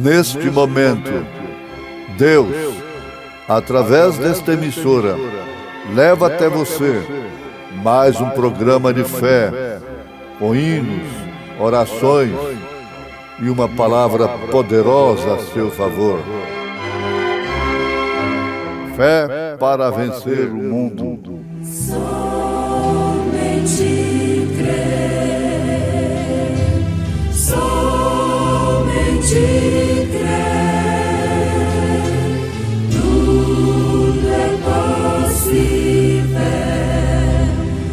Neste momento, Deus, através desta emissora, leva até você mais um programa de fé, com hinos, orações e uma palavra poderosa a seu favor. Fé para vencer o mundo. Somente crer, somente crer, tudo é possível,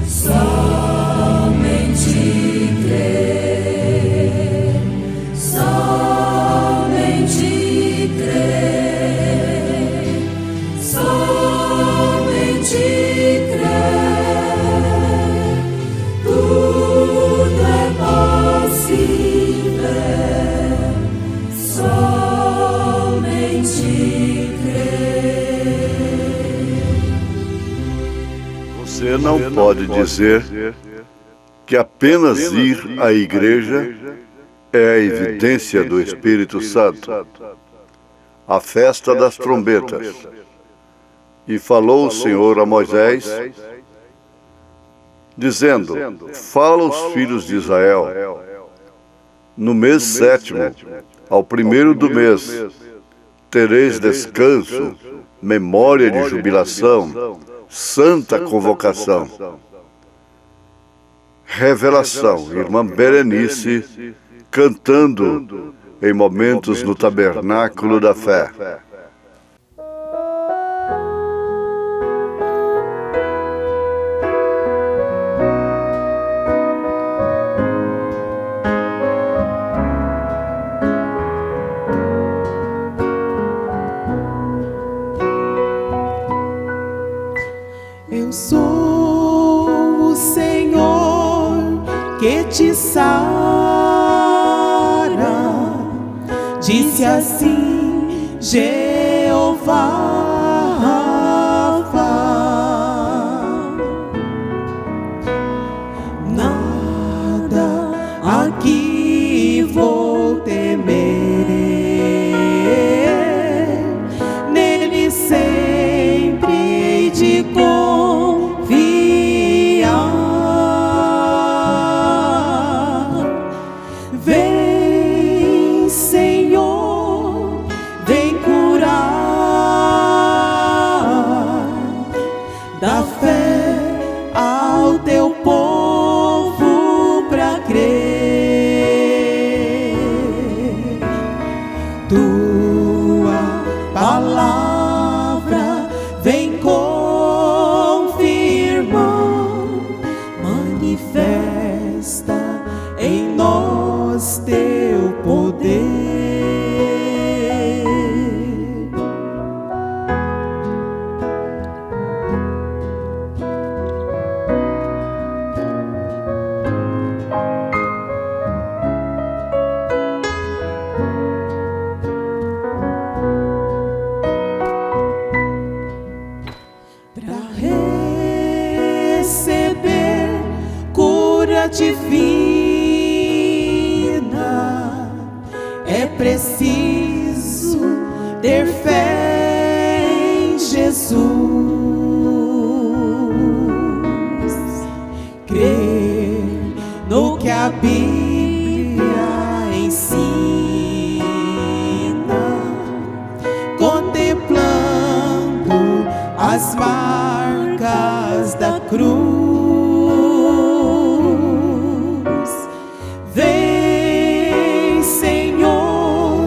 somente crer, somente crer, somente crer, tudo é possível, somente crer. Você não pode dizer que apenas ir à igreja é a evidência do Espírito Santo. A festa das trombetas. E falou o Senhor a Moisés, dizendo: fala aos filhos de Israel, no mês 7º, ao 1º do mês, tereis descanso, memória de jubilação, santa convocação. Revelação, irmã Berenice, cantando em momentos no tabernáculo da fé. Eu sou o Senhor que te sara, disse assim Jeová Rafa. Nada aqui vou temer, nele sempre hei de vem, Senhor, vem curar, dá fé ao teu povo pra crer. Tua palavra vem confirmar, manifesta em nós teu poder. Para receber cura divina, é preciso ter fé em Jesus, crer no que a Bíblia ensina, contemplando as marcas da cruz. Vem, Senhor,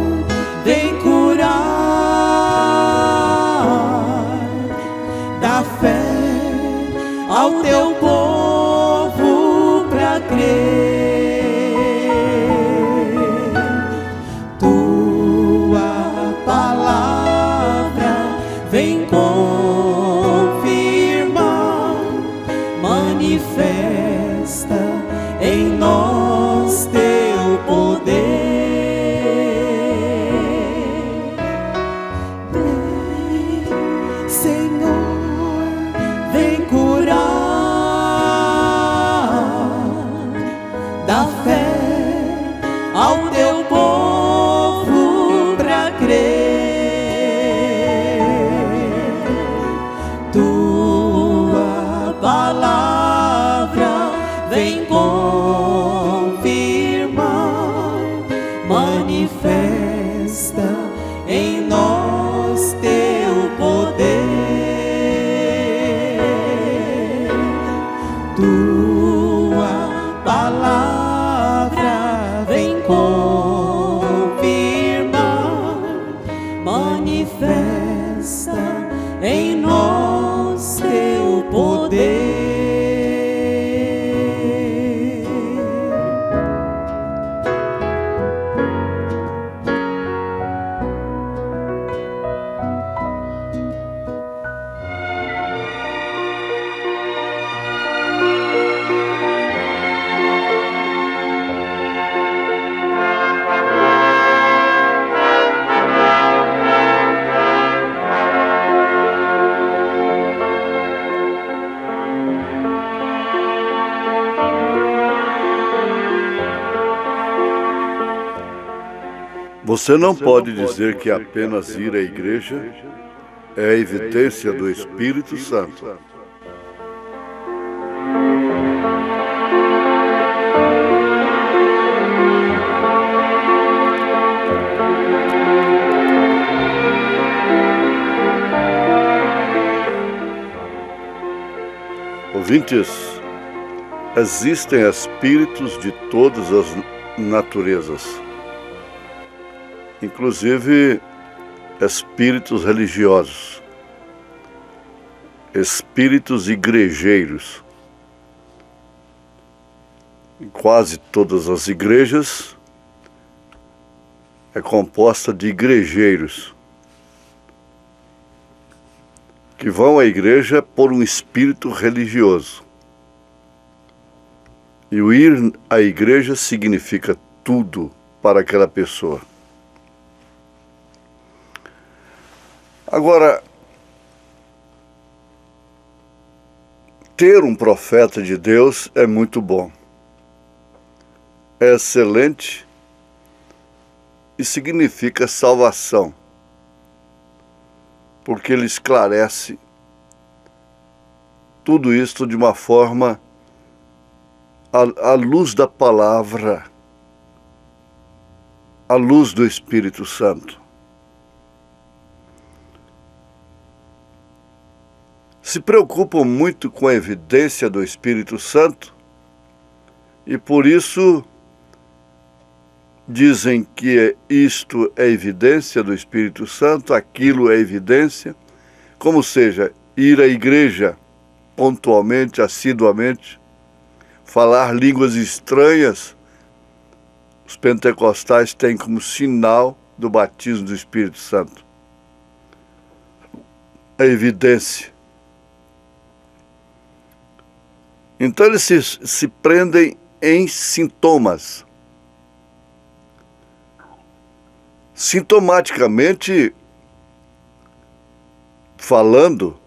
vem curar, dá fé ao teu povo pra crer. Tua palavra vem confirmar, manifesta em nós teu poder. Tua palavra vem confirmar, manifesta em nós teu poder. Você não pode dizer que apenas ir à igreja é a evidência do Espírito Santo. Ouvintes, existem espíritos de todas as naturezas, inclusive espíritos religiosos, espíritos igrejeiros. Em quase todas as igrejas é composta de igrejeiros que vão à igreja por um espírito religioso. E o ir à igreja significa tudo para aquela pessoa. Agora, ter um profeta de Deus é muito bom, é excelente e significa salvação, porque ele esclarece tudo isso de uma forma à luz da palavra, à luz do Espírito Santo. Se preocupam muito com a evidência do Espírito Santo e por isso dizem que isto é evidência do Espírito Santo, aquilo é evidência, como seja, ir à igreja pontualmente, assiduamente, falar línguas estranhas, os pentecostais têm como sinal do batismo do Espírito Santo. A evidência. Então eles se prendem em sintomas. Sintomaticamente falando,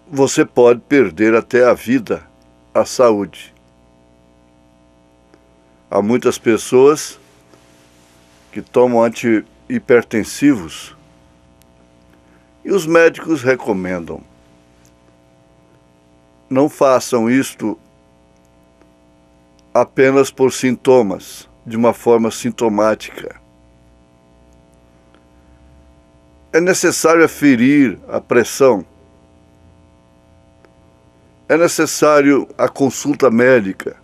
você pode perder até a vida, a saúde. Há muitas pessoas que tomam antihipertensivos e os médicos recomendam: não façam isto apenas por sintomas, de uma forma sintomática. É necessário aferir a pressão. É necessário a consulta médica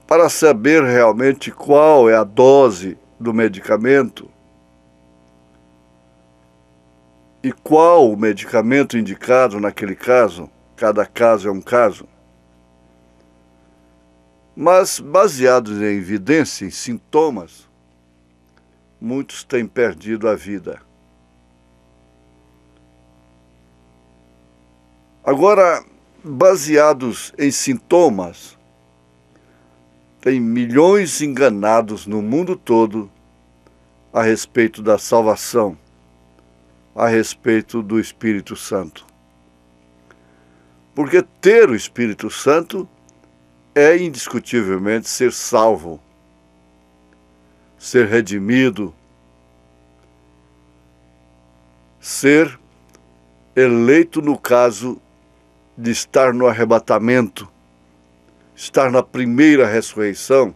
para saber realmente qual é a dose do medicamento e qual o medicamento indicado naquele caso. Cada caso é um caso. Mas, baseados em evidência, em sintomas, muitos têm perdido a vida. Agora, baseados em sintomas, tem milhões enganados no mundo todo a respeito da salvação, a respeito do Espírito Santo. Porque ter o Espírito Santo é indiscutivelmente ser salvo, ser redimido, ser eleito no caso de estar no arrebatamento, estar na primeira ressurreição,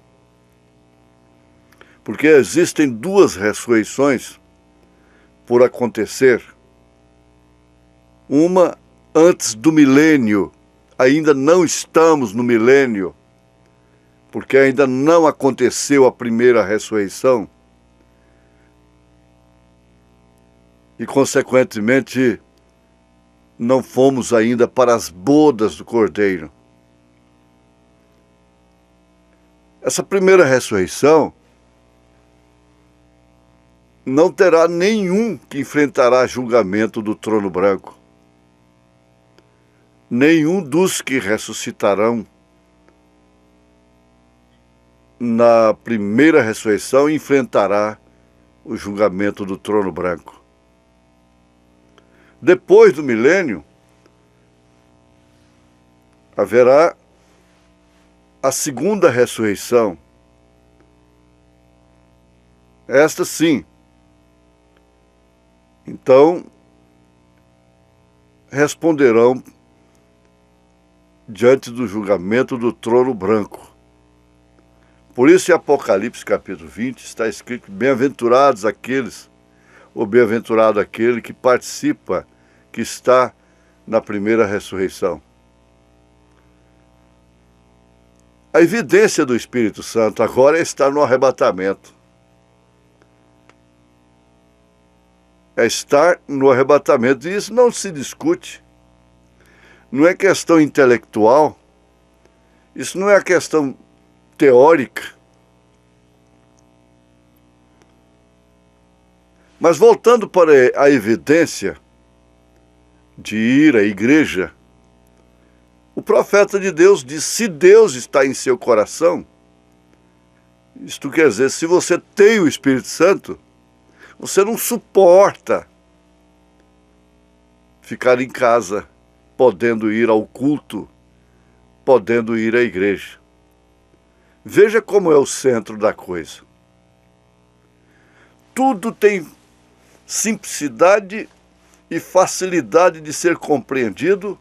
porque existem duas ressurreições por acontecer. Uma antes do milênio, ainda não estamos no milênio, porque ainda não aconteceu a primeira ressurreição. E, consequentemente, não fomos ainda para as bodas do Cordeiro. Essa primeira ressurreição não terá nenhum que enfrentará julgamento do trono branco. Nenhum dos que ressuscitarão na primeira ressurreição enfrentará o julgamento do trono branco. Depois do milênio, haverá a segunda ressurreição. Esta sim. Então, responderão diante do julgamento do trono branco. Por isso, em Apocalipse capítulo 20, está escrito: bem-aventurados aqueles, ou bem-aventurado aquele que participa, que está na primeira ressurreição. A evidência do Espírito Santo agora é estar no arrebatamento. É estar no arrebatamento, e isso não se discute. Não é questão intelectual, isso não é questão teórica. Mas voltando para a evidência de ir à igreja, o profeta de Deus diz: se Deus está em seu coração, isto quer dizer, se você tem o Espírito Santo, você não suporta ficar em casa, podendo ir ao culto, podendo ir à igreja. Veja como é o centro da coisa. Tudo tem simplicidade e facilidade de ser compreendido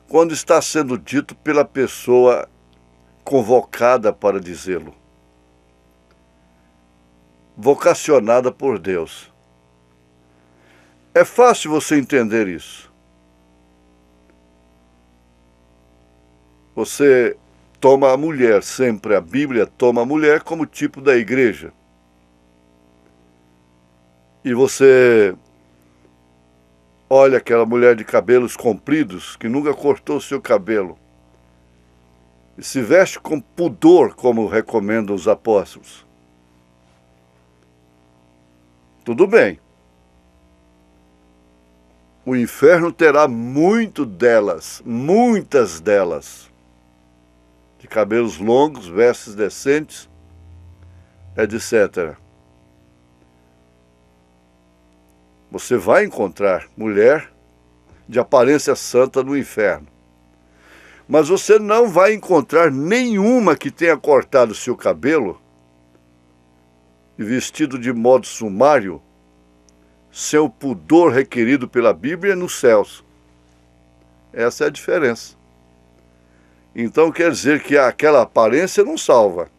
quando está sendo dito pela pessoa convocada para dizê-lo, vocacionada por Deus. É fácil você entender isso. Você toma a mulher, sempre a Bíblia toma a mulher como tipo da igreja. E você olha aquela mulher de cabelos compridos, que nunca cortou o seu cabelo, e se veste com pudor, como recomendam os apóstolos. Tudo bem. O inferno terá muito delas, muitas delas, de cabelos longos, vestes decentes, etc. Você vai encontrar mulher de aparência santa no inferno. Mas você não vai encontrar nenhuma que tenha cortado o seu cabelo e vestido de modo sumário, sem o pudor requerido pela Bíblia nos céus. Essa é a diferença. Então quer dizer que aquela aparência não salva.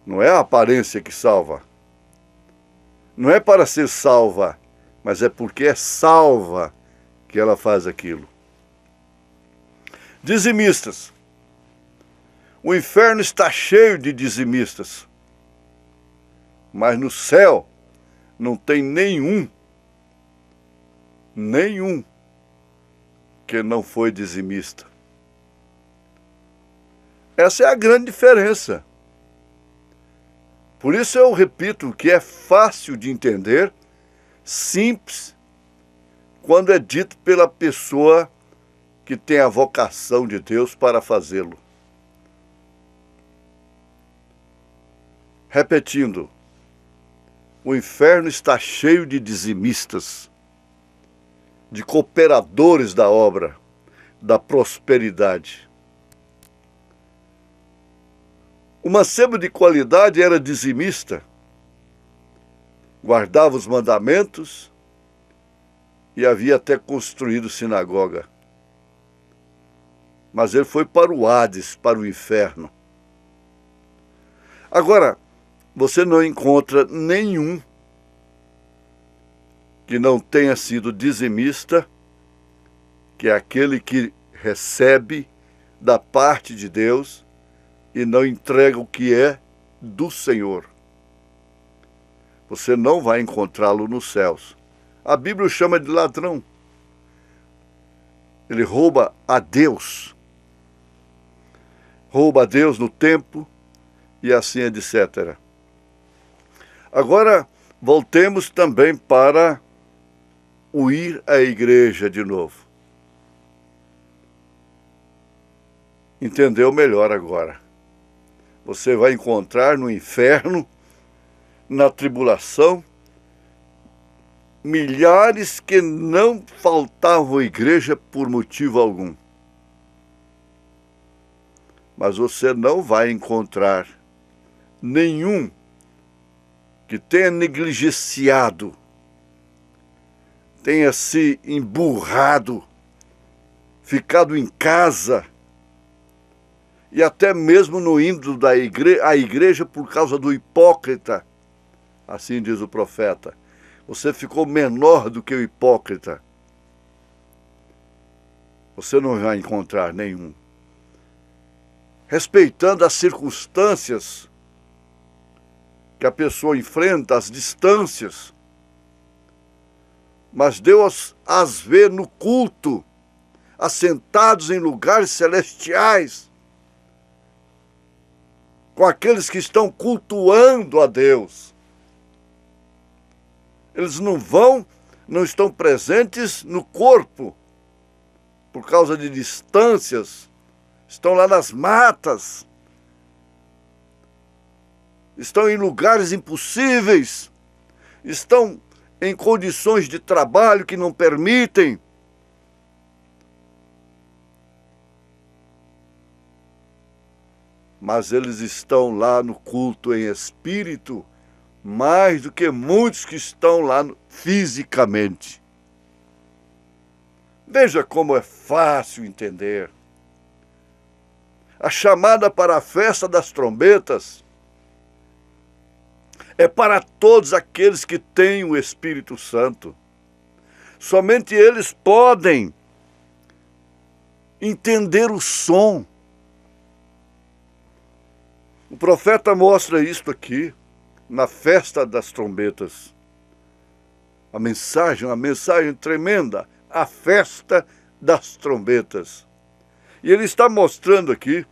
Não é a aparência que salva. Não é para ser salva, mas é porque é salva que ela faz aquilo. Dizimistas. O inferno está cheio de dizimistas. Mas no céu não tem nenhum que não foi dizimista. Essa é a grande diferença. Por isso eu repito que é fácil de entender, simples, quando é dito pela pessoa que tem a vocação de Deus para fazê-lo. Repetindo, o inferno está cheio de dizimistas, de cooperadores da obra, da prosperidade. O mancebo de qualidade era dizimista, guardava os mandamentos e havia até construído sinagoga. mas ele foi para o Hades, para o inferno. Agora, você não encontra nenhum que não tenha sido dizimista, que é aquele que recebe da parte de Deus e não entrega o que é do Senhor. Você não vai encontrá-lo nos céus. A Bíblia o chama de ladrão. Ele rouba a Deus. Rouba a Deus no templo e assim etc. Agora, voltemos também para o ir à igreja de novo. Entendeu melhor agora. Você vai encontrar no inferno, na tribulação, milhares que não faltavam à igreja por motivo algum. Mas você não vai encontrar nenhum que tenha negligenciado, tenha se emburrado, ficado em casa, e até mesmo no indo à igreja por causa do hipócrita. Assim diz o profeta. Você ficou menor do que o hipócrita. Você não vai encontrar nenhum. Respeitando as circunstâncias que a pessoa enfrenta, as distâncias. Mas Deus as vê no culto, assentados em lugares celestiais, com aqueles que estão cultuando a Deus. Eles não estão presentes no corpo, por causa de distâncias, estão lá nas matas, estão em lugares impossíveis, estão em condições de trabalho que não permitem. Mas eles estão lá no culto em espírito, mais do que muitos que estão lá fisicamente. Veja como é fácil entender. A chamada para a festa das trombetas é para todos aqueles que têm o Espírito Santo. Somente eles podem entender o som. O profeta mostra isto aqui, na festa das trombetas. Uma mensagem tremenda, a festa das trombetas. E ele está mostrando aqui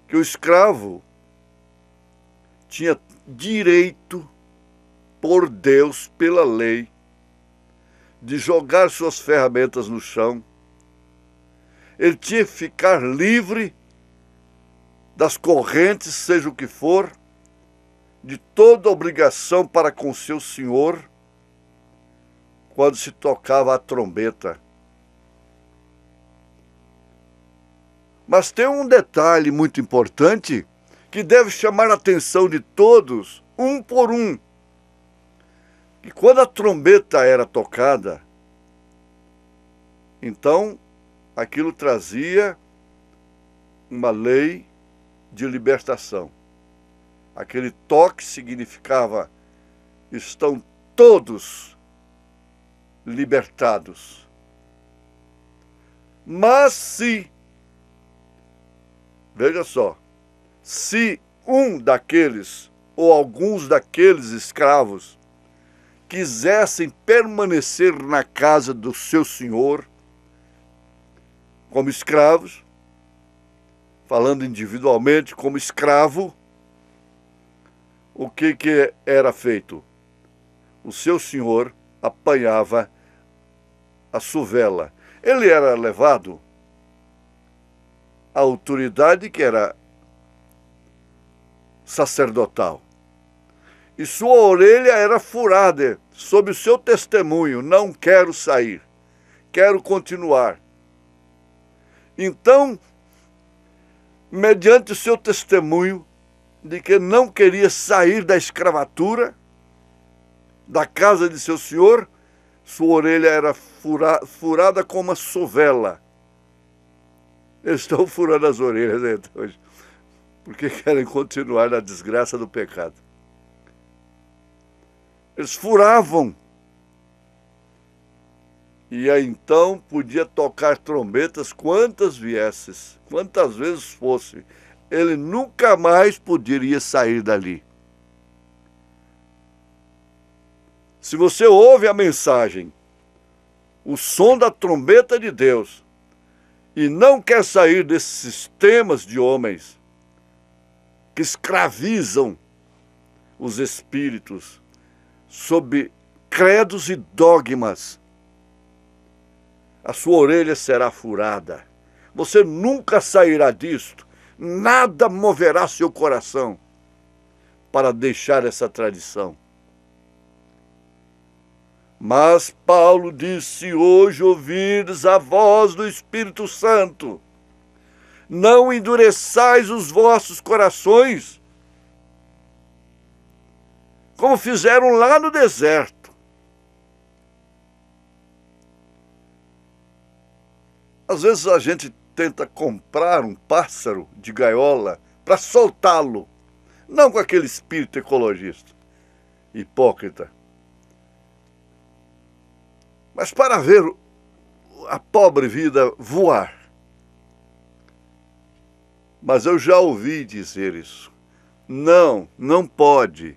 que o escravo tinha direito por Deus, pela lei, de jogar suas ferramentas no chão. Ele tinha que ficar livre das correntes, seja o que for, de toda obrigação para com seu senhor, quando se tocava a trombeta. Mas tem um detalhe muito importante que deve chamar a atenção de todos, um por um. Que quando a trombeta era tocada, então aquilo trazia uma lei de libertação. Aquele toque significava: estão todos libertados. Mas se, veja só, se um daqueles ou alguns daqueles escravos quisessem permanecer na casa do seu senhor como escravos, falando individualmente como escravo, o que era feito? O seu senhor apanhava a suvela. Ele era levado à autoridade que era sacerdotal. E sua orelha era furada sob o seu testemunho: não quero sair, quero continuar. Então, mediante o seu testemunho de que não queria sair da escravatura, da casa de seu senhor, sua orelha era furada com uma sovela. Eles estão furando as orelhas até hoje, porque querem continuar na desgraça do pecado. Eles furavam. E aí então podia tocar trombetas quantas viesses, quantas vezes fosse. Ele nunca mais poderia sair dali. Se você ouve a mensagem, o som da trombeta de Deus, e não quer sair desses sistemas de homens que escravizam os espíritos sob credos e dogmas, a sua orelha será furada. Você nunca sairá disto. Nada moverá seu coração para deixar essa tradição. Mas Paulo disse: hoje ouvirdes a voz do Espírito Santo. Não endureçais os vossos corações, como fizeram lá no deserto. Às vezes a gente tenta comprar um pássaro de gaiola para soltá-lo, não com aquele espírito ecologista, hipócrita, mas para ver a pobre vida voar. Mas eu já ouvi dizer isso. Não, não pode.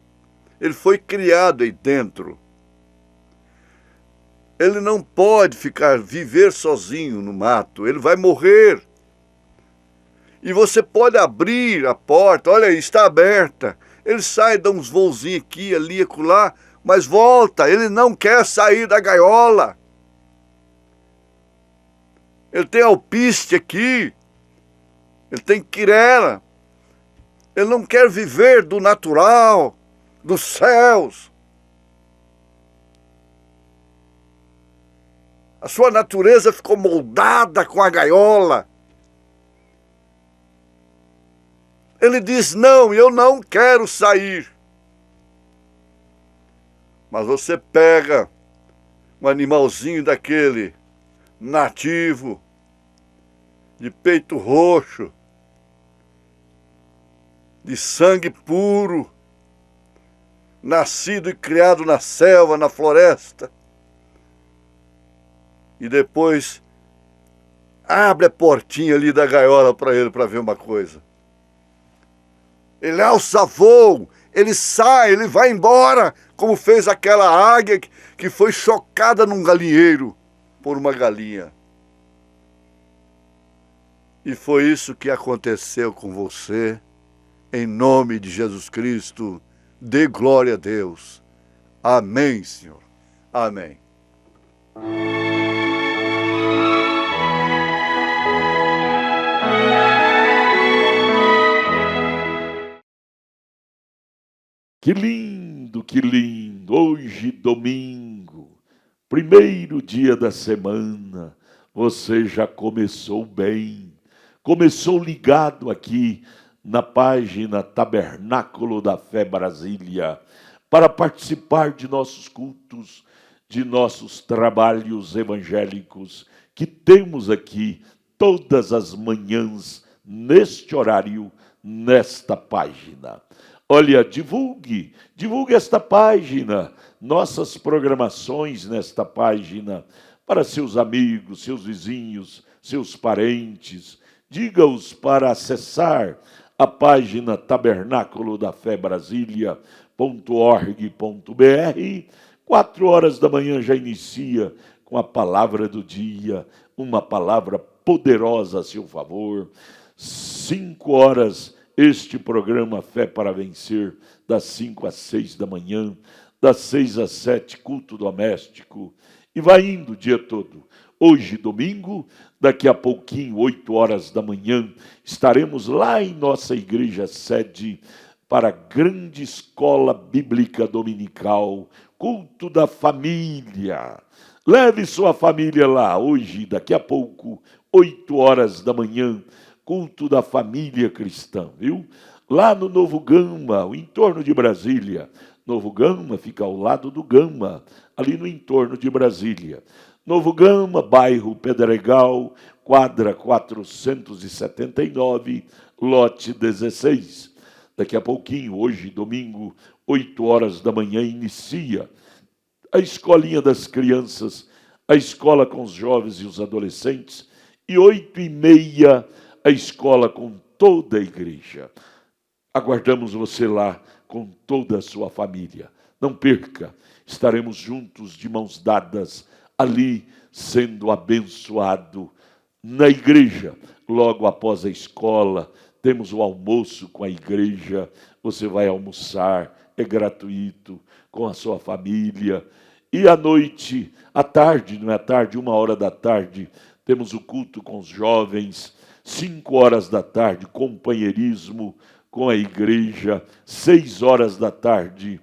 Ele foi criado aí dentro. Ele não pode viver sozinho no mato, ele vai morrer. E você pode abrir a porta, olha aí, está aberta. Ele sai, dá uns voozinhos aqui, ali, acolá, mas volta, ele não quer sair da gaiola. Ele tem alpiste aqui, ele tem quirera. Ele não quer viver do natural, dos céus. A sua natureza ficou moldada com a gaiola. Ele diz: não, eu não quero sair. Mas você pega um animalzinho daquele, nativo, de peito roxo, de sangue puro, nascido e criado na selva, na floresta, e depois abre a portinha ali da gaiola para ele, para ver uma coisa. Ele alça voo, ele sai, ele vai embora, como fez aquela águia que foi chocada num galinheiro por uma galinha. E foi isso que aconteceu com você, em nome de Jesus Cristo. Dê glória a Deus. Amém, Senhor. Amém. Que lindo, que lindo! Hoje, domingo, primeiro dia da semana, você já começou bem. Começou ligado aqui na página Tabernáculo da Fé Brasília, para participar de nossos cultos, de nossos trabalhos evangélicos, que temos aqui todas as manhãs, neste horário, nesta página. Olha, divulgue esta página, nossas programações nesta página, para seus amigos, seus vizinhos, seus parentes. Diga-os para acessar a página Tabernáculo da Fé Brasília.org.br. 4 horas da manhã já inicia com a palavra do dia, uma palavra poderosa a seu favor. 5 horas, este programa Fé para Vencer, das 5 às 6 da manhã, das 6 às 7, culto doméstico, e vai indo o dia todo. Hoje, domingo, daqui a pouquinho, 8 horas da manhã, estaremos lá em nossa igreja sede para a grande escola bíblica dominical, culto da família. Leve sua família lá, hoje, daqui a pouco, 8 horas da manhã, culto da família cristã, viu? Lá no Novo Gama, o entorno de Brasília. Novo Gama fica ao lado do Gama, ali no entorno de Brasília. Novo Gama, bairro Pedregal, quadra 479, lote 16. Daqui a pouquinho, hoje, domingo, 8 horas da manhã, inicia a escolinha das crianças, a escola com os jovens e os adolescentes, e 8h30, a escola com toda a igreja. Aguardamos você lá com toda a sua família. Não perca, estaremos juntos de mãos dadas, ali sendo abençoado na igreja. Logo após a escola, temos o almoço com a igreja. Você vai almoçar, é gratuito, com a sua família. E à noite, à tarde, não é à tarde, 1h da tarde, temos o culto com os jovens. 5h da tarde, companheirismo com a igreja. 6h da tarde,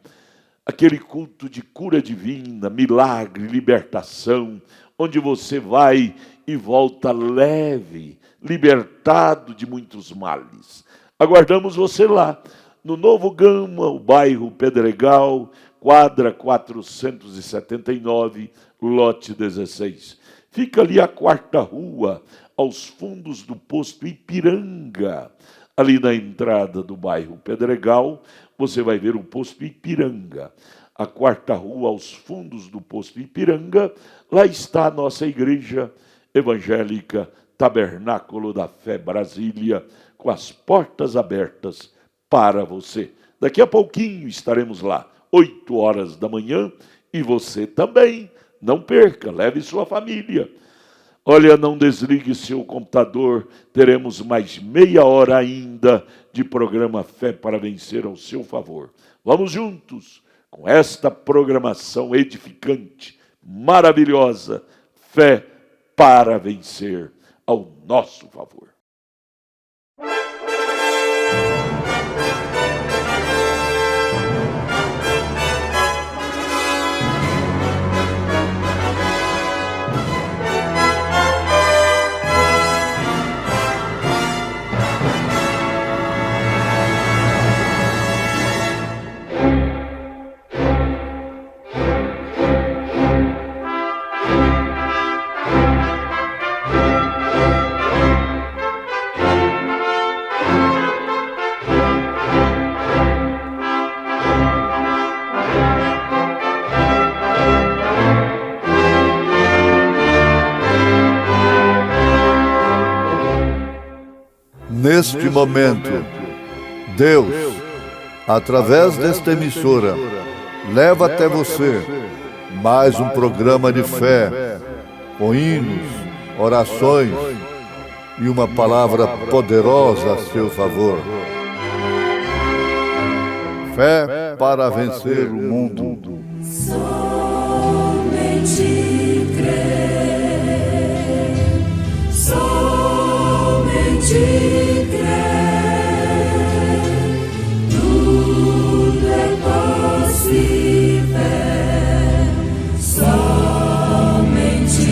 aquele culto de cura divina, milagre, libertação, onde você vai e volta leve, libertado de muitos males. Aguardamos você lá, no Novo Gama, o bairro Pedregal, quadra 479, lote 16. Fica ali a 4ª rua, aos fundos do posto Ipiranga. Ali na entrada do bairro Pedregal, você vai ver o posto Ipiranga. A 4ª rua, aos fundos do posto Ipiranga, lá está a nossa igreja evangélica Tabernáculo da Fé Brasília, com as portas abertas para você. Daqui a pouquinho estaremos lá, 8h da manhã, e você também. Não perca, leve sua família. Olha, não desligue seu computador, teremos mais meia hora ainda de programa Fé para Vencer ao seu favor. Vamos juntos com esta programação edificante, maravilhosa, Fé para Vencer ao nosso favor. Neste momento, Deus, através desta emissora, leva até você mais um programa de fé, com hinos, orações e uma palavra poderosa a seu favor. Fé para vencer o mundo. Somente crer, somente crer, tudo é possível, somente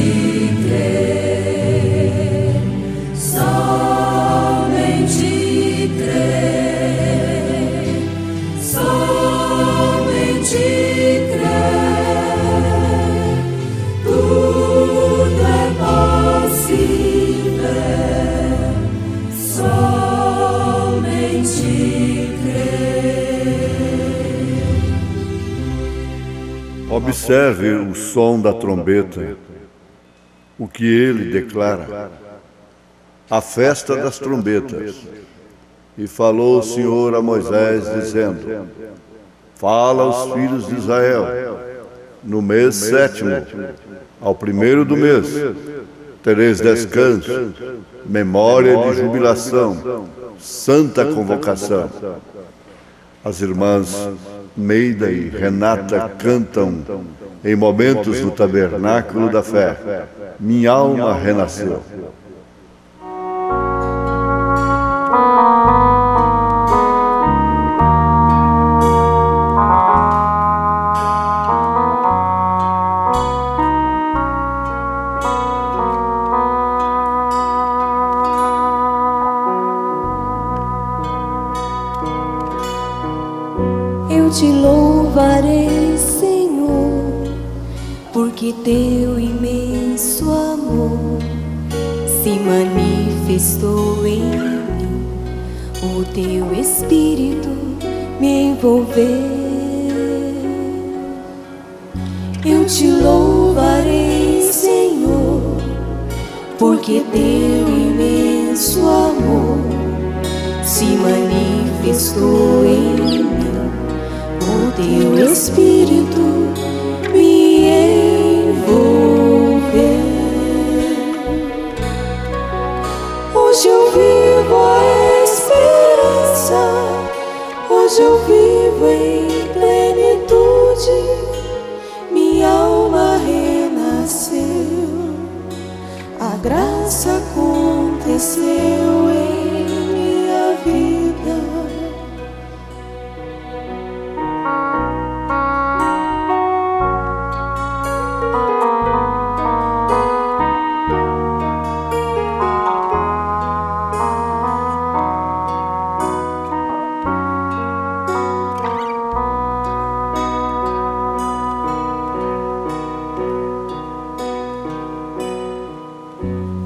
crer, somente crer, somente crer, tudo é possível, somente crer. Observe o som da trombeta, o que ele declara. A festa das trombetas. E falou o Senhor a Moisés, dizendo: fala aos filhos de Israel, no mês 7º, ao 1º do mês, tereis descanso, memória de jubilação, santa convocação. As irmãs Meida e Renata cantam em momentos do Tabernáculo da Fé: minha alma renasceu. Eu te louvarei, Senhor, porque teu imenso amor se manifestou em mim, o teu Espírito me envolveu. Eu te louvarei, Senhor, porque teu imenso amor se manifestou em mim, o teu Espírito me envolveu. Hoje eu vivo a esperança, hoje eu vivo em plenitude, minha alma renasceu, a graça aconteceu em minha vida.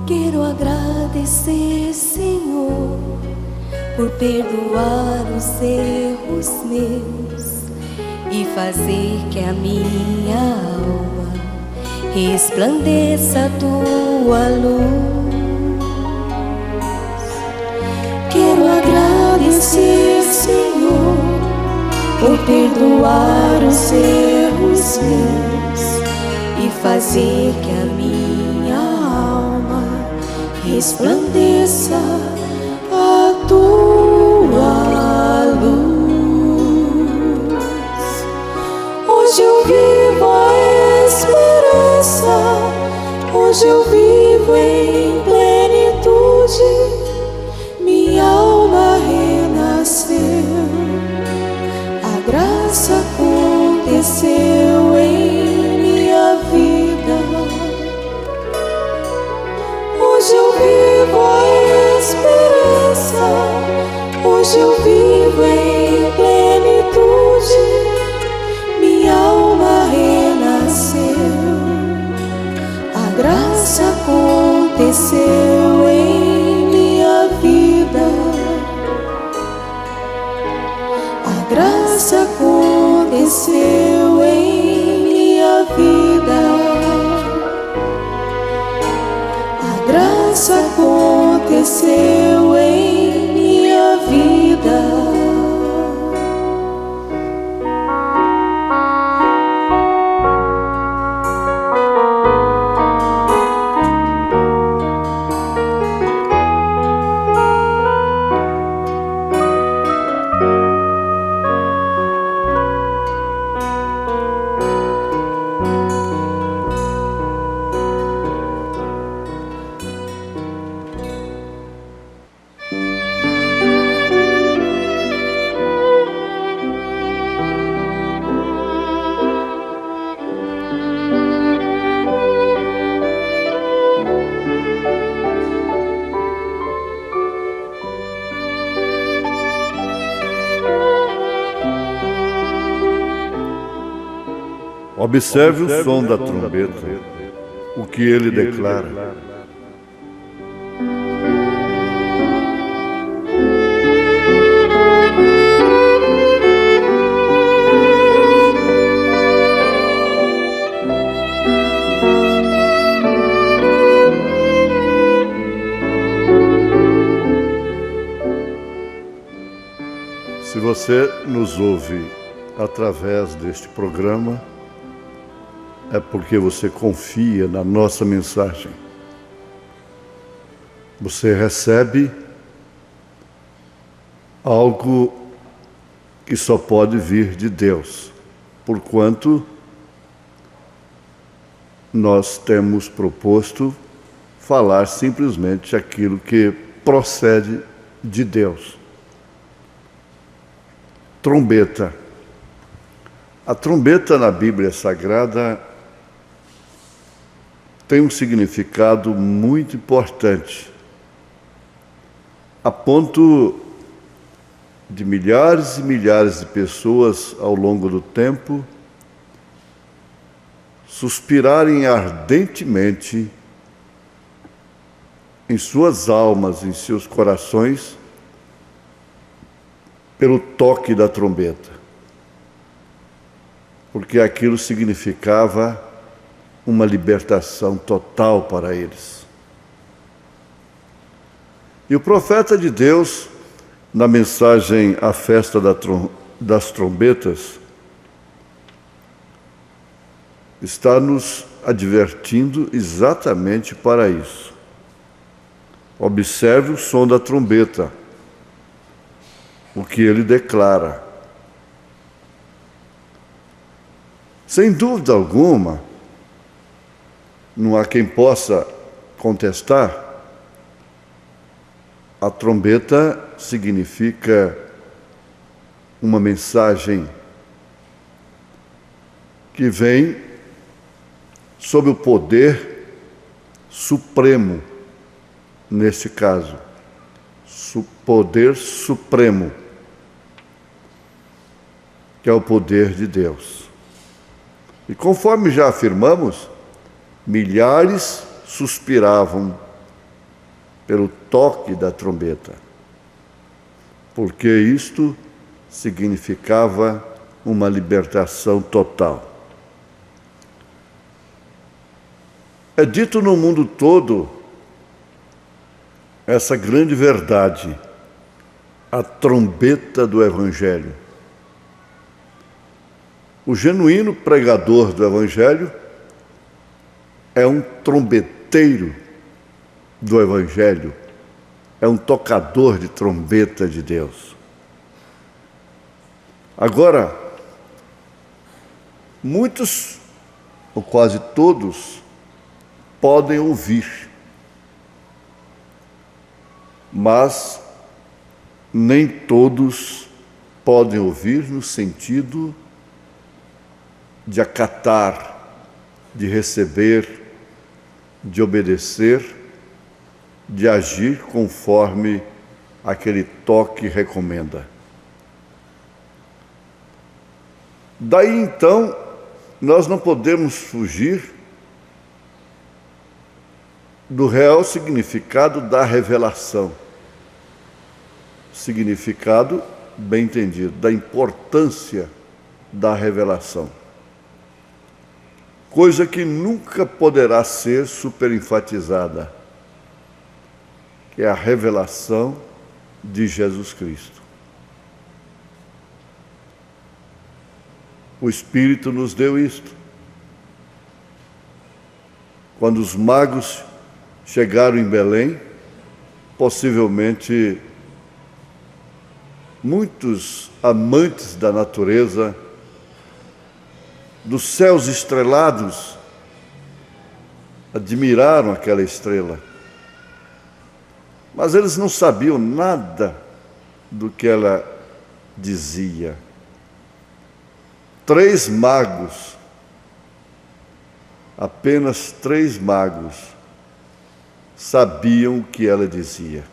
Quero agradecer, Senhor, por perdoar os erros meus e fazer que a minha alma resplandeça a tua luz. Quero agradecer, Senhor, por perdoar os erros meus e fazer que a minha alma resplandeça a tua luz. Hoje eu vivo a esperança, hoje eu vivo em plenitude, minha alma renasceu, a graça aconteceu em minha vida. Hoje eu vivo a esperança, hoje eu vivo em plenitude, minha alma renasceu, a graça aconteceu em minha vida. A graça aconteceu em minha vida. A graça aconteceu em minha vida. Observe o som da trombeta, o que ele declara. Se você nos ouve através deste programa, é porque você confia na nossa mensagem. Você recebe algo que só pode vir de Deus, porquanto nós temos proposto falar simplesmente aquilo que procede de Deus. Trombeta. A trombeta na Bíblia Sagrada tem um significado muito importante, a ponto de milhares e milhares de pessoas ao longo do tempo suspirarem ardentemente em suas almas, em seus corações, pelo toque da trombeta. Porque aquilo significava uma libertação total para eles. E o profeta de Deus, na mensagem à festa das trombetas, está nos advertindo exatamente para isso. Observe o som da trombeta, o que ele declara. Sem dúvida alguma, não há quem possa contestar, a trombeta significa uma mensagem que vem sob o poder supremo, nesse caso, poder supremo, que é o poder de Deus. E conforme já afirmamos, milhares suspiravam pelo toque da trombeta, porque isto significava uma libertação total. É dito no mundo todo essa grande verdade, a trombeta do Evangelho. O genuíno pregador do Evangelho é um trombeteiro do Evangelho, é um tocador de trombeta de Deus. Agora, muitos, ou quase todos, podem ouvir, mas nem todos podem ouvir no sentido de acatar, de receber, de obedecer, de agir conforme aquele toque recomenda. Daí então, nós não podemos fugir do real significado da revelação. Significado, bem entendido, da importância da revelação. Coisa que nunca poderá ser superenfatizada, que é a revelação de Jesus Cristo. O Espírito nos deu isto. Quando os magos chegaram em Belém, possivelmente muitos amantes da natureza, dos céus estrelados, admiraram aquela estrela. Mas eles não sabiam nada do que ela dizia. 3 magos, apenas 3 magos, sabiam o que ela dizia,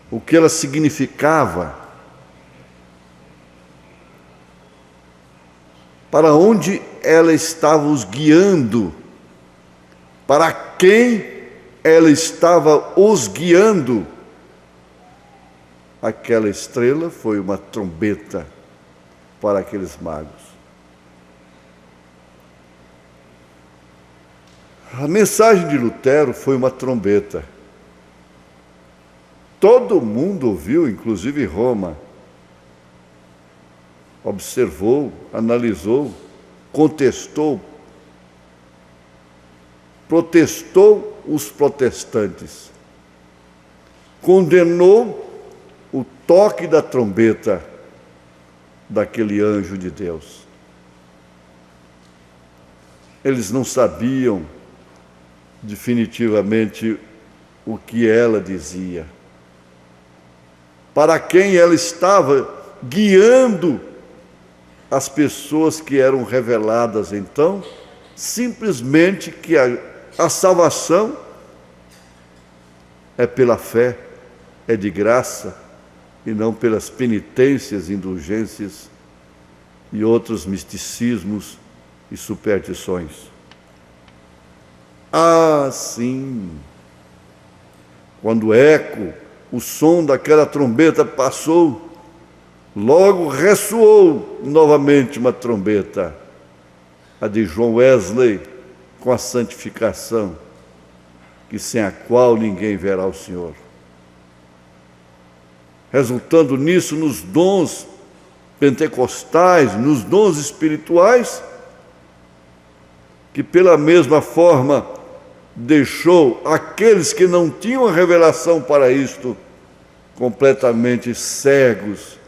o que ela significava, para onde ela estava os guiando, para quem ela estava os guiando. Aquela estrela foi uma trombeta para aqueles magos. A mensagem de Lutero foi uma trombeta. Todo mundo ouviu, inclusive Roma. Observou, analisou, contestou, protestou os protestantes, condenou o toque da trombeta daquele anjo de Deus. Eles não sabiam definitivamente o que ela dizia, para quem ela estava guiando as pessoas que eram reveladas então, simplesmente que a salvação é pela fé, é de graça, e não pelas penitências, indulgências e outros misticismos e superstições. Ah, sim, Quando o eco, o som daquela trombeta passou, logo ressoou novamente uma trombeta, a de João Wesley, com a santificação, que sem a qual ninguém verá o Senhor. Resultando nisso, nos dons pentecostais, nos dons espirituais, que pela mesma forma deixou aqueles que não tinham a revelação para isto completamente cegos,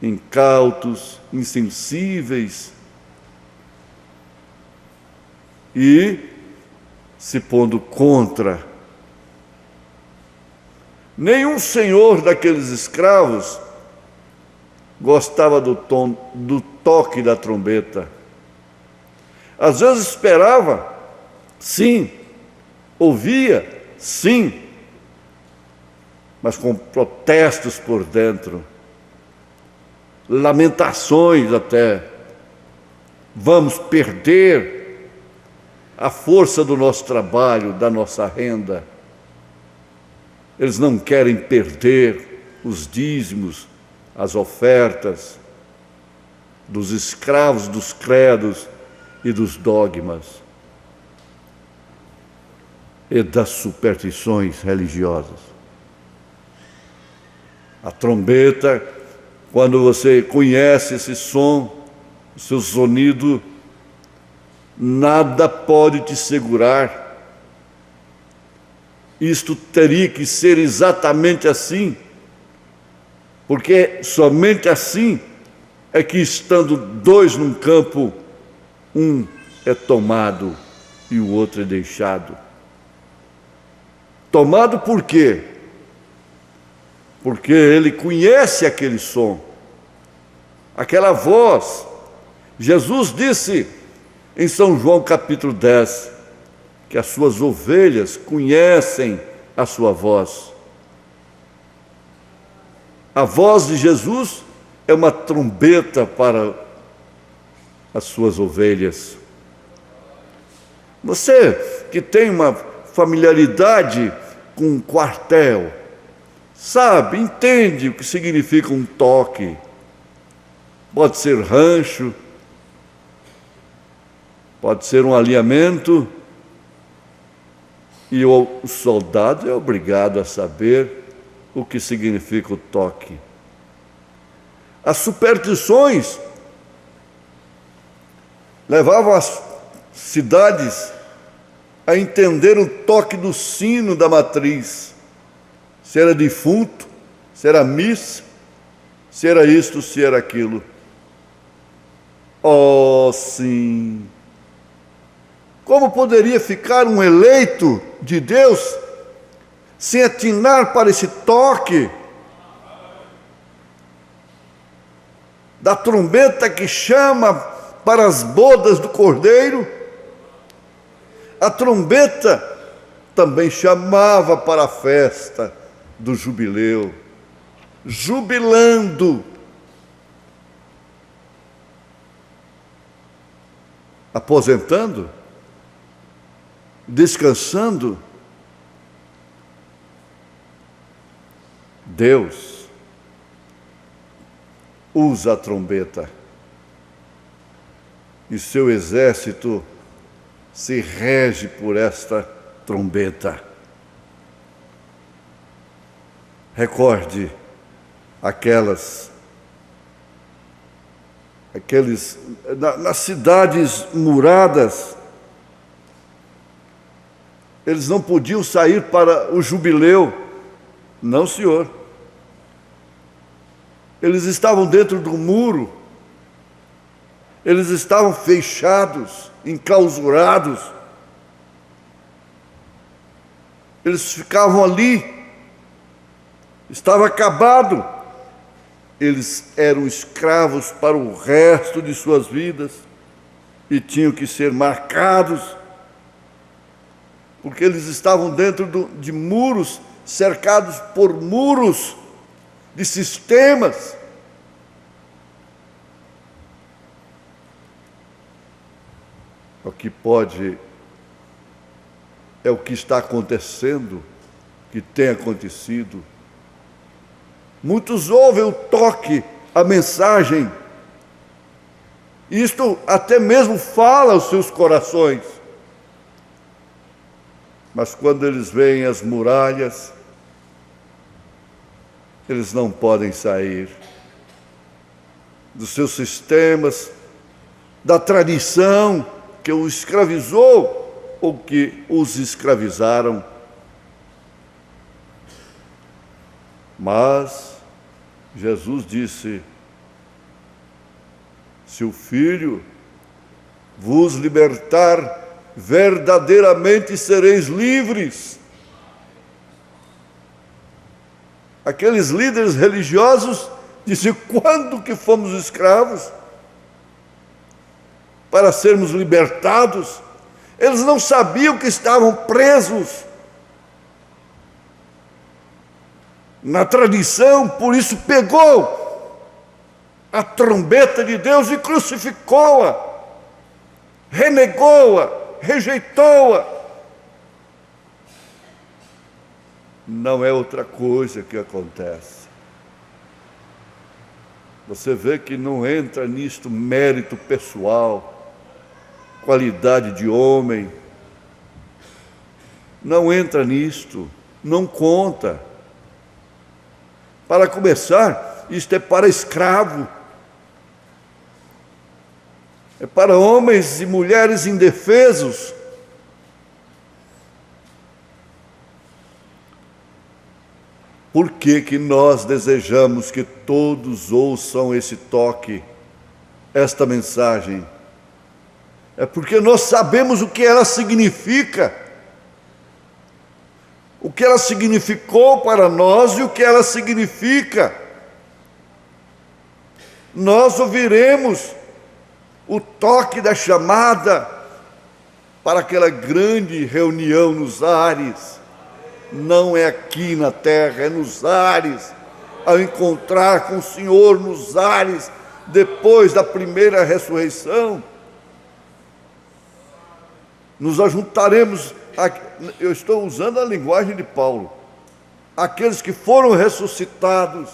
incautos, insensíveis e se pondo contra. Nenhum senhor daqueles escravos gostava do toque da trombeta. Às vezes esperava, sim, ouvia, sim, mas com protestos por dentro, lamentações até. Vamos perder a força do nosso trabalho, da nossa renda. Eles não querem perder os dízimos, as ofertas dos escravos, dos credos e dos dogmas e das superstições religiosas. A trombeta, quando você conhece esse som, o seu sonido, nada pode te segurar. Isto teria que ser exatamente assim, porque somente assim é que, estando dois num campo, um é tomado e o outro é deixado. Tomado por quê? Porque ele conhece aquele som, aquela voz. Jesus disse em São João capítulo 10, que as suas ovelhas conhecem a sua voz. A voz de Jesus é uma trombeta para as suas ovelhas. Você que tem uma familiaridade com um quartel, sabe, entende o que significa um toque. Pode ser rancho, pode ser um alinhamento, e o soldado é obrigado a saber o que significa o toque. As superstições levavam as cidades a entender o toque do sino da matriz, se era defunto, se era missa, se era isto, se era aquilo. Oh, sim! Como poderia ficar um eleito de Deus sem atinar para esse toque da trombeta que chama para as bodas do Cordeiro? A trombeta também chamava para a festa do jubileu, jubilando, aposentando, descansando. Deus usa a trombeta e seu exército se rege por esta trombeta. Recorde aqueles nas cidades muradas, eles não podiam sair para o jubileu. Não, senhor. Eles estavam dentro do muro. Eles estavam fechados, enclausurados. Eles ficavam ali. Estava acabado. Eles eram escravos para o resto de suas vidas e tinham que ser marcados, porque eles estavam dentro de muros, cercados por muros de sistemas. O que pode, é o que está acontecendo que tem acontecido. Muitos ouvem o toque, a mensagem. Isto até mesmo fala aos seus corações. Mas quando eles veem as muralhas, eles não podem sair dos seus sistemas, da tradição que o escravizou ou que os escravizaram. Mas Jesus disse: se o Filho vos libertar, verdadeiramente sereis livres. Aqueles líderes religiosos diziam: quando que fomos escravos? Para sermos libertados. Eles não sabiam que estavam presos na tradição, por isso pegou a trombeta de Deus e crucificou-a, renegou-a, rejeitou-a. Não é outra coisa que acontece. Você vê que não entra nisto mérito pessoal, qualidade de homem. Não entra nisto, não conta. Para começar, isto é para escravo. É para homens e mulheres indefesos. Por que que nós desejamos que todos ouçam esse toque, esta mensagem? É porque nós sabemos o que ela significa, o que ela significou para nós e o que ela significa. Nós ouviremos o toque da chamada para aquela grande reunião nos ares. Não é aqui na terra, é nos ares, ao encontrar com o Senhor nos ares, depois da primeira ressurreição. Nos ajuntaremos, eu estou usando a linguagem de Paulo, aqueles que foram ressuscitados,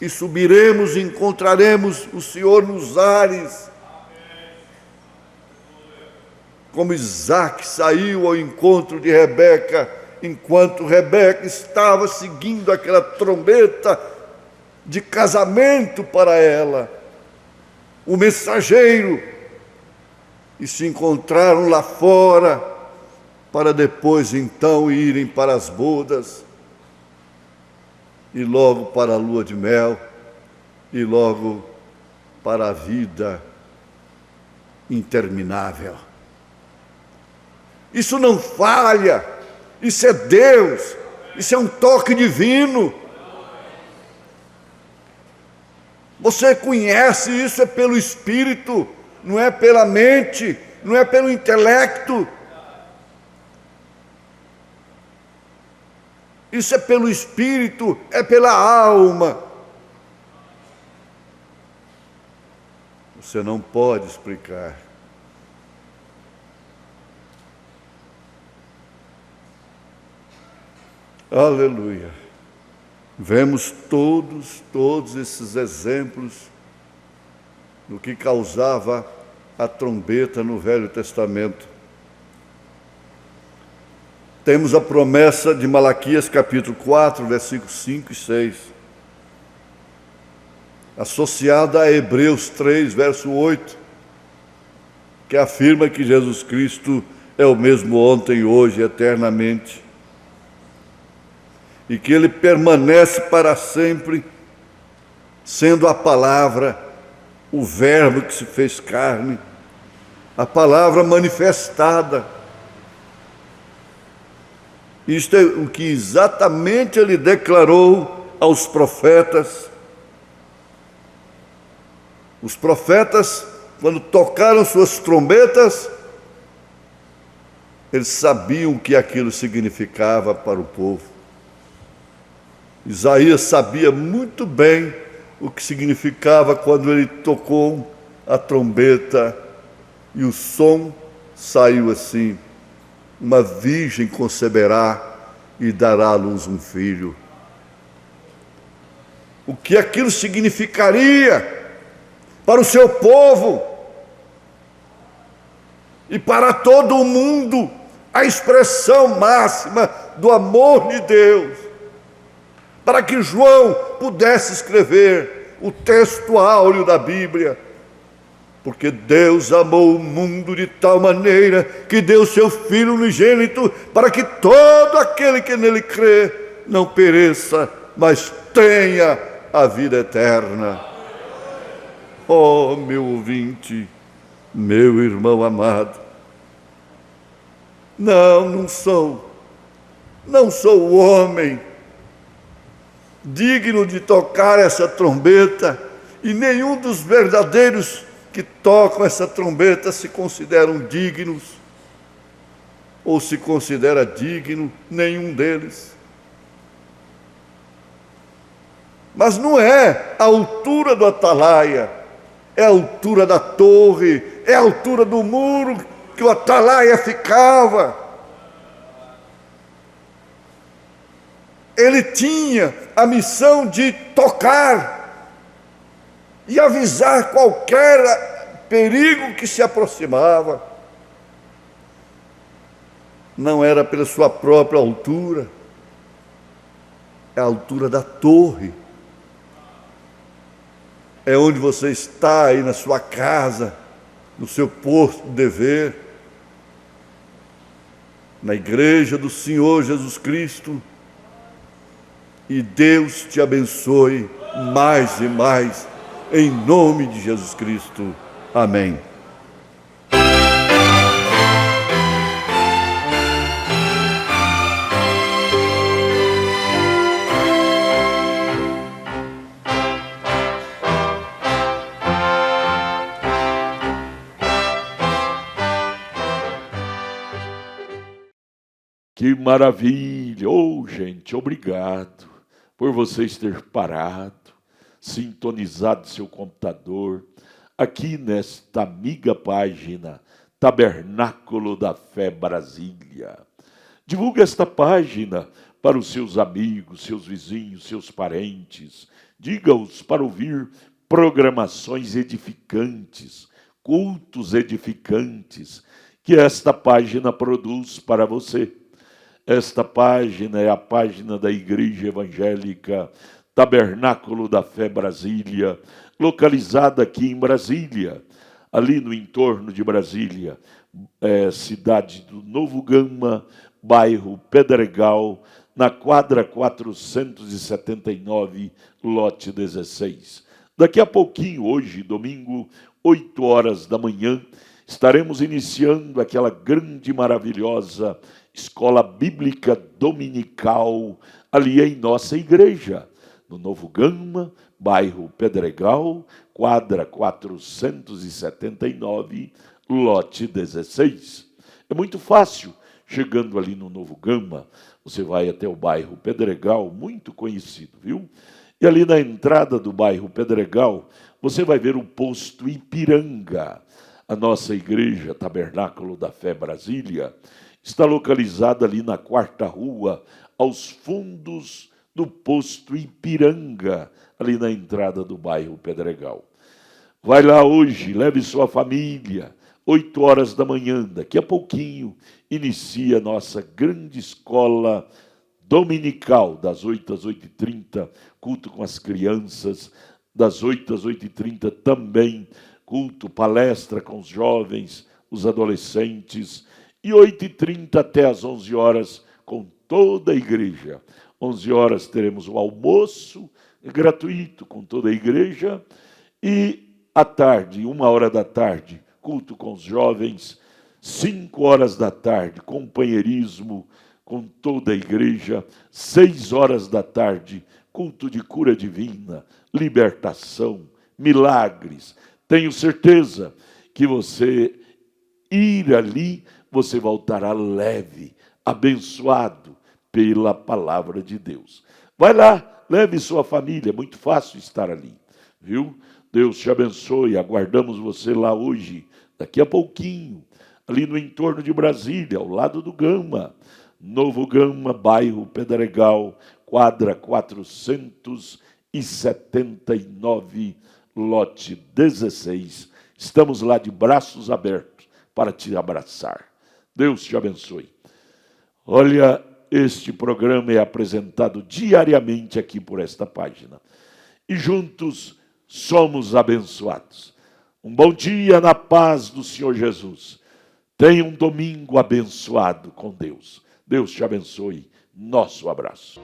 e subiremos e encontraremos o Senhor nos ares. Como Isaac saiu ao encontro de Rebeca, enquanto Rebeca estava seguindo aquela trombeta de casamento para ela, o mensageiro, e se encontraram lá fora, para depois então irem para as bodas, e logo para a lua de mel, e logo para a vida interminável. Isso não falha, isso é Deus, isso é um toque divino. Você conhece isso, é pelo Espírito, não é pela mente, não é pelo intelecto. Isso é pelo Espírito, é pela alma. Você não pode explicar. Aleluia. Vemos todos esses exemplos do que causava a trombeta no Velho Testamento. Temos a promessa de Malaquias capítulo 4, versículos 5 e 6, associada a Hebreus 3, verso 8, que afirma que Jesus Cristo é o mesmo ontem, hoje e eternamente, e que Ele permanece para sempre, sendo a palavra, o Verbo que se fez carne, a palavra manifestada. Isto é o que exatamente Ele declarou aos profetas. Os profetas, quando tocaram suas trombetas, eles sabiam o que aquilo significava para o povo. Isaías sabia muito bem o que significava quando ele tocou a trombeta e o som saiu assim: uma virgem conceberá e dará à luz um filho. O que aquilo significaria para o seu povo e para todo o mundo, a expressão máxima do amor de Deus, para que João pudesse escrever o texto áureo da Bíblia. Porque Deus amou o mundo de tal maneira que deu seu Filho unigênito, para que todo aquele que nele crê não pereça, mas tenha a vida eterna. Oh, meu ouvinte, meu irmão amado, não sou o homem digno de tocar essa trombeta, e nenhum dos verdadeiros que tocam essa trombeta se consideram dignos, ou se considera digno, nenhum deles. Mas não é a altura do atalaia, é a altura da torre, é a altura do muro que o atalaia ficava. Ele tinha a missão de tocar e avisar qualquer perigo que se aproximava. Não era pela sua própria altura, é a altura da torre. É onde você está aí na sua casa, no seu posto de dever, na igreja do Senhor Jesus Cristo. E Deus te abençoe mais e mais, em nome de Jesus Cristo. Amém. Que maravilha! Oh, gente, obrigado por vocês ter parado, sintonizado seu computador, aqui nesta amiga página Tabernáculo da Fé Brasília. Divulgue esta página para os seus amigos, seus vizinhos, seus parentes. Diga-os para ouvir programações edificantes, cultos edificantes, que esta página produz para você. Esta página é a página da Igreja Evangélica Tabernáculo da Fé Brasília, localizada aqui em Brasília, ali no entorno de Brasília, cidade do Novo Gama, bairro Pedregal, na quadra 479, lote 16. Daqui a pouquinho, hoje, domingo, 8 horas da manhã, estaremos iniciando aquela grande, maravilhosa escola bíblica dominical ali em nossa igreja, no Novo Gama, bairro Pedregal, quadra 479, lote 16. É muito fácil, chegando ali no Novo Gama, você vai até o bairro Pedregal, muito conhecido, viu? E ali na entrada do bairro Pedregal, você vai ver o posto Ipiranga. A nossa igreja, Tabernáculo da Fé Brasília, está localizada ali na 4ª rua, aos fundos do posto Ipiranga, ali na entrada do bairro Pedregal. Vai lá hoje, leve sua família, 8 horas da manhã, daqui a pouquinho, inicia a nossa grande escola dominical, das 8 às 8h30, culto com as crianças, das 8 às 8h30 também, culto, palestra com os jovens, os adolescentes, e 8h30 até às 11 horas com toda a igreja. 11 horas teremos o almoço gratuito com toda a igreja, e à tarde, 1h da tarde, culto com os jovens, 5 horas da tarde, companheirismo com toda a igreja, 6 horas da tarde, culto de cura divina, libertação, milagres. Tenho certeza que você ir ali, você voltará leve, abençoado pela palavra de Deus. Vai lá, leve sua família, é muito fácil estar ali, viu? Deus te abençoe, aguardamos você lá hoje, daqui a pouquinho, ali no entorno de Brasília, ao lado do Gama, Novo Gama, bairro Pedregal, quadra 479, lote 16. Estamos lá de braços abertos para te abraçar. Deus te abençoe. Olha, este programa é apresentado diariamente aqui por esta página. E juntos somos abençoados. Um bom dia na paz do Senhor Jesus. Tenha um domingo abençoado com Deus. Deus te abençoe. Nosso abraço.